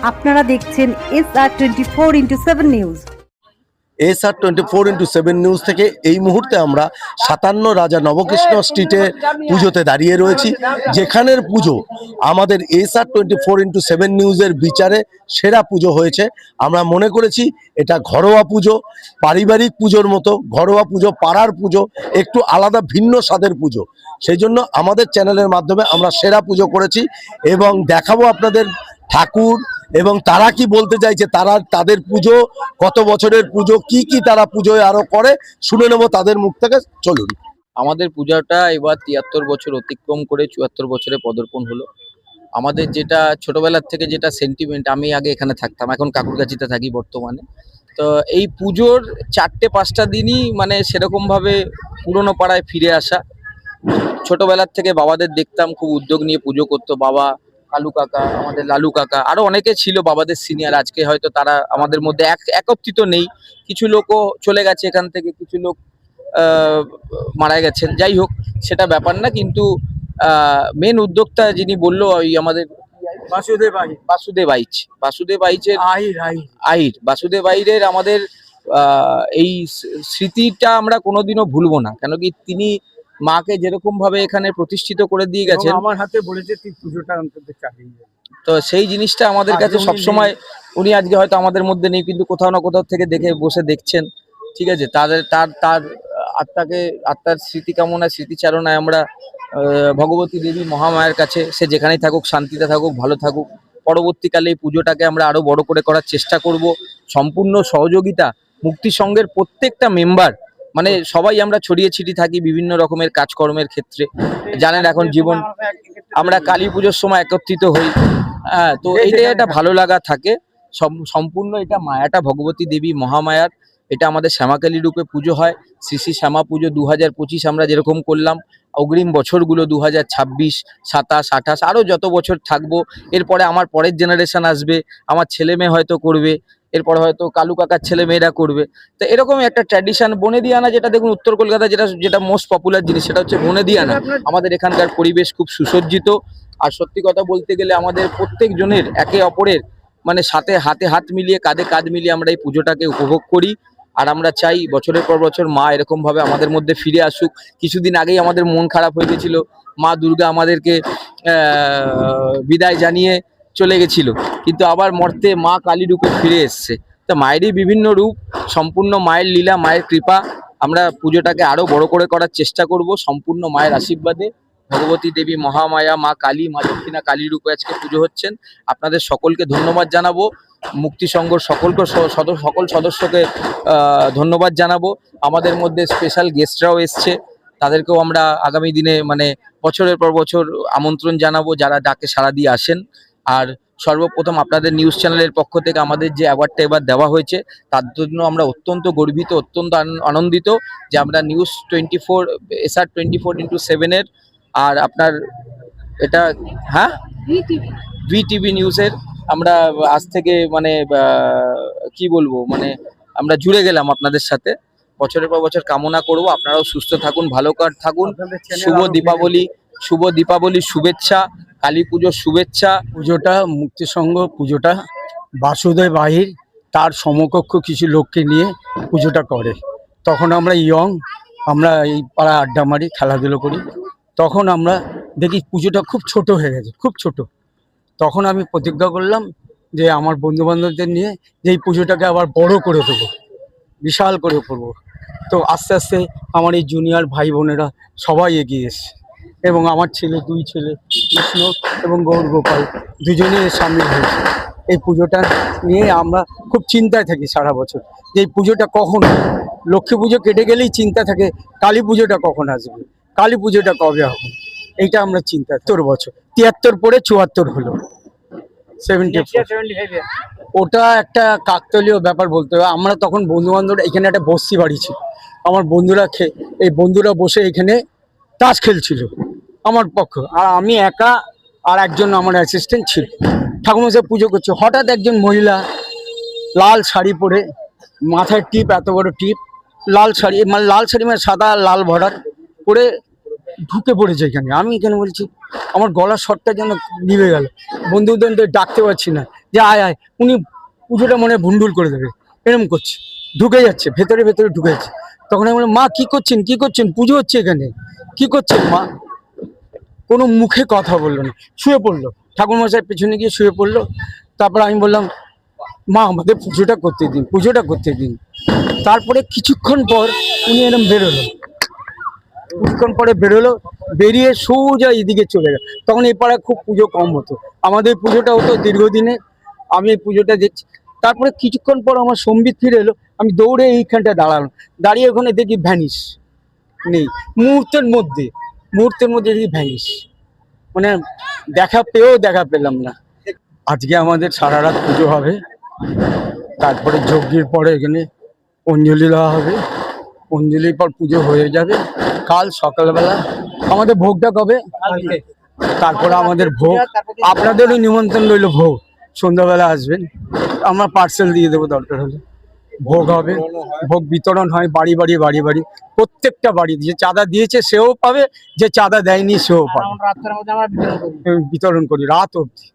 আপনারা দেখছেন SR24x7 news. SR24x7 news থেকে এই মুহূর্তে আমরা 57 রাজা নবকৃষ্ণ স্ট্রিটে পুজোতে দাঁড়িয়ে রয়েছি, যেখানের পুজো আমাদের SR24x7 নিউজের বিচারে সেরা পুজো হয়েছে। আমরা মনে করেছি এটা ঘরোয়া পুজো, পারিবারিক পুজোর মতো ঘরোয়া পুজো, পাড়ার পুজো, একটু আলাদা ভিন্ন স্বাদের পুজো। সেই জন্য আমাদের চ্যানেলের মাধ্যমে আমরা সেরা পুজো করেছি এবং দেখাবো আপনাদের ঠাকুর এবং তারা কি বলতে চাইছে, তারা তাদের পুজো কত বছরের পুজো, কি কি তারা পুজোয় আরো করে শুনে নেবো তাদের মুখ থেকে। চলুন। আমাদের পূজাটা এবার 73 বছর অতিক্রম করে 74 বছরে পদার্পণ হলো। আমাদের যেটা ছোটবেলার থেকে যেটা সেন্টিমেন্ট, আমি আগে এখানে থাকতাম, এখন কাকুরগাছিতে থাকি বর্তমানে। তো এই পুজোর 4-5টা দিনই মানে সেরকম ভাবে পুরনো পাড়ায় ফিরে আসা। ছোটবেলার থেকে বাবাদের দেখতাম খুব উদ্যোগ নিয়ে পুজো করতো, বাবা, কালু কাকা, আমাদের লালু কাকা, আরো অনেকে ছিল বাবাদের সিনিয়র। আজকে হয়তো তারা আমাদের মধ্যে একত্রিত নেই, কিছু লোকও চলে গেছে এখান থেকে, কিছু লোক মারা গেছেন। যাই হোক, সেটা ব্যাপার না, কিন্তু মেন উদ্যোক্তা যিনি বললো ওই আমাদের বাসুদেব আইরের আমাদের এই স্মৃতিটা আমরা কোনোদিনও ভুলবো না। কেন কি তিনি মাকে যেরকম ভাবে এখানে প্রতিষ্ঠিত করে দিয়ে গেছেন, আমার হাতে বলেছে তুই পুজোটা অন্তত চালিয়ে যাবে। তো সেই জিনিসটা আমাদের কাছে সবসময়, উনি আজকে হয়তো আমাদের মধ্যে নেই, কিন্তু কোথাও না কোথাও থেকে দেখে বসে দেখছেন। ঠিক আছে, তার আত্মার স্মৃতি কামনা, স্মৃতিচারণায় আমরা ভগবতী দেবী মহামায়ার কাছে সে যেখানেই থাকুক শান্তিতে থাকুক, ভালো থাকুক। পরবর্তীকালে এই পুজোটাকে আমরা আরো বড় করে করার চেষ্টা করব। সম্পূর্ণ সহযোগিতা মুক্তি সংঘের প্রত্যেকটা মেম্বার, মানে সবাই আমরা ছড়িয়ে ছিটিয়ে থাকি বিভিন্ন রকমের কাজকর্মের ক্ষেত্রে। জানেন এখন জীবন, আমরা কালী পুজোর সময় একত্রিত হই। হ্যাঁ, তো এইটাই একটা ভালো লাগা থাকে। সম্পূর্ণ এটা মায়াটা ভগবতী দেবী মহামায়ার। এটা আমাদের শ্যামাকালী রূপে পুজো হয়। শ্রী শ্রী শ্যামা পুজো 2025 আমরা যেরকম করলাম, অগ্রিম বছরগুলো 2026, 27, 28 আরো যত বছর থাকবো। এরপরে আমার পরের জেনারেশন আসবে, আমার ছেলে মেয়ে হয়তো করবে, এরপর হয়তো কালু কাকার ছেলে মেয়েরা করবে। তো এরকমই একটা ট্র্যাডিশন। বনেদিয়ানা যেটা দেখুন উত্তর কলকাতা যেটা মোস্ট পপুলার জিনিস, সেটা হচ্ছে বনেদিয়ানা। আমাদের এখানকার পরিবেশ খুব সুসজ্জিত। আর সত্যি কথা বলতে গেলে আমাদের প্রত্যেক জনের একে অপরের মানে সাথে হাতে হাত মিলিয়ে, কাঁধে কাঁধ মিলিয়ে আমরা এই পুজোটাকে উপভোগ করি। আর আমরা চাই বছরের পর বছর মা এরকম ভাবে আমাদের মধ্যে ফিরে আসুক। কিছুদিন আগেই আমাদের মন খারাপ হয়ে গেছিল, মা দুর্গা আমাদেরকে বিদায় জানিয়ে চলে গেছিল, কিন্তু আবার মর্তে মা কালী রূপে ফিরে এসছে। তা মায়েরই বিভিন্ন রূপ, সম্পূর্ণ মায়ের লীলা, মায়ের কৃপা। আমরা পুজোটাকে আরো বড় করে করার চেষ্টা করব সম্পূর্ণ মায়ের আশীর্বাদে। ভগবতী দেবী মহামায়া, মা কালী, মা দক্ষিণা কালী রূপে আজকে পুজো হচ্ছেন। আপনাদের সকলকে ধন্যবাদ জানাবো, মুক্তি সংঘর সকল সদস্যকে ধন্যবাদ জানাবো। আমাদের মধ্যে স্পেশাল গেস্টরাও এসছে, তাদেরকেও আমরা আগামী দিনে মানে বছরের পর বছর আমন্ত্রণ জানাবো, যারা ডাকে সাড়া দিয়ে আসেন। আর সর্বপ্রথম আপনাদের নিউজ চ্যানেলের পক্ষ থেকে আমাদের যে অ্যাওয়ার্ডটা এবার দেওয়া হয়েছে, তার জন্য আমরা অত্যন্ত গর্বিত, অত্যন্ত আনন্দিত যে আমরা নিউজ 24 SR24x7 এর, আর আপনার এটা হ্যাঁ VTV নিউজের আমরা আজ থেকে মানে কি বলবো, মানে আমরা জুড়ে গেলাম আপনাদের সাথে। বছরের পর বছর কামনা করব আপনারাও সুস্থ থাকুন, ভালো থাকুন। শুভ দীপাবলি শুভেচ্ছা, কালী পুজোর শুভেচ্ছা। পুজোটা মুক্তিসংঘ পুজোটা বাসুদেব আহির তার সমকক্ষ কিছু লোককে নিয়ে পুজোটা করে। তখন আমরা আমরা এই পাড়া আড্ডা মারি, খেলাধুলো করি। তখন আমরা দেখি পুজোটা খুব ছোট হয়ে গেছে, খুব ছোট। তখন আমি প্রতিজ্ঞা করলাম যে আমার বন্ধু বান্ধবদের নিয়ে যে এই পুজোটাকে আবার বড় করে দেবো, বিশাল করে করবো। তো আস্তে আস্তে আমার এই জুনিয়র ভাই বোনেরা সবাই এগিয়ে এসছে এবং আমার দুই ছেলে কৃষ্ণ এবং গৌর গোপাল দুজনেই সামিল হয়েছে। এই পুজোটা নিয়ে আমরা খুব চিন্তায় থাকি সারা বছর যে এই পুজোটা কখন, লক্ষ্মী পুজো কেটে গেলেই চিন্তা থাকে কালী পুজোটা কখন আসবে, কালী পুজোটা কবে হবে। এইটা আমরা চিন্তা 73 বছর, 73 পরে 74 হলো, 74। ওটা একটা কাকতালীয় ব্যাপার বলতে হবে। আমরা তখন বন্ধু বান্ধবরা, এখানে একটা বস্তি বাড়ি ছিল, আমার বন্ধুরা বসে এখানে তাস খেলছিল আমার পক্ষ, আর আমি একা আর একজন আমার অ্যাসিস্ট্যান্ট ছিল। ঠাকুরমশাই পুজো করছে, হঠাৎ একজন মহিলা লাল শাড়ি পরে, মাথায় টিপ, এত বড় টিপ, লাল শাড়ি মানে সাদা লাল বর্ডার পরে ঢুকে পড়েছে এখানে। আমি এখানে বলছি, আমার গলার স্বরটা যেন নিভে গেল, বন্ধুদের ডাকতে পারছি না। যে আয় আয়, উনি পুজোটা মনে হয় ভুন্ডুল করে দেবে, এরকম করছে, ঢুকে যাচ্ছে ভেতরে ভেতরে ঢুকে যাচ্ছে। তখন আমি বললাম, মা কি করছেন, কি করছেন, পুজো হচ্ছে এখানে, কি করছেন মা? কোনো মুখে কথা বললো না, শুয়ে পড়লো, ঠাকুরমশাই পেছনে গিয়ে শুয়ে পড়লো। তারপর আমি বললাম, মা আমাদের পুজোটা করতে দিন, পুজোটা করতে দিন। তারপরে কিছুক্ষণ পর উনি এরকম বেরোলো, কিছুক্ষণ পরে বেরোলো, বেরিয়ে সোজা এদিকে চলে গেল। তখন এই পাড়ায় খুব পুজো কম হতো, আমাদের পুজোটা হতো দীর্ঘদিনে, আমি এই পুজোটা দেখছি। তারপরে কিছুক্ষণ পর আমার সম্বিত ফিরে এলো, আমি দৌড়ে এইখানটা দাঁড়ালাম, দাঁড়িয়ে ওখানে দেখি ভ্যানিশ, নেই, মুহূর্তের মধ্যে দেখি ভ্যানিশ, মানে দেখা পেয়েও দেখা পেলাম না। আজকে আমাদের সারা রাত পুজো হবে, তারপরে যজ্ঞের পরে এখানে অঞ্জলি দেওয়া হবে, অঞ্জলির পর পুজো হয়ে যাবে। কাল সকালবেলা আমাদের ভোগটা কবে? তারপরে আমাদের ভোগ, আপনাদেরও নিমন্ত্রণ রইল, ভোগ সন্ধ্যাবেলা আসবেন, আমরা পার্সেল দিয়ে দেবো দরকার হলে। ভোগ হবে, ভোগ বিতরণ হয় বাড়ি বাড়ি বাড়ি বাড়ি, প্রত্যেকটা বাড়ি, যে চাঁদা দিয়েছে সেও পাবে, যে চাঁদা দেয়নি সেও পাবে, বিতরণ করি রাত অবধি।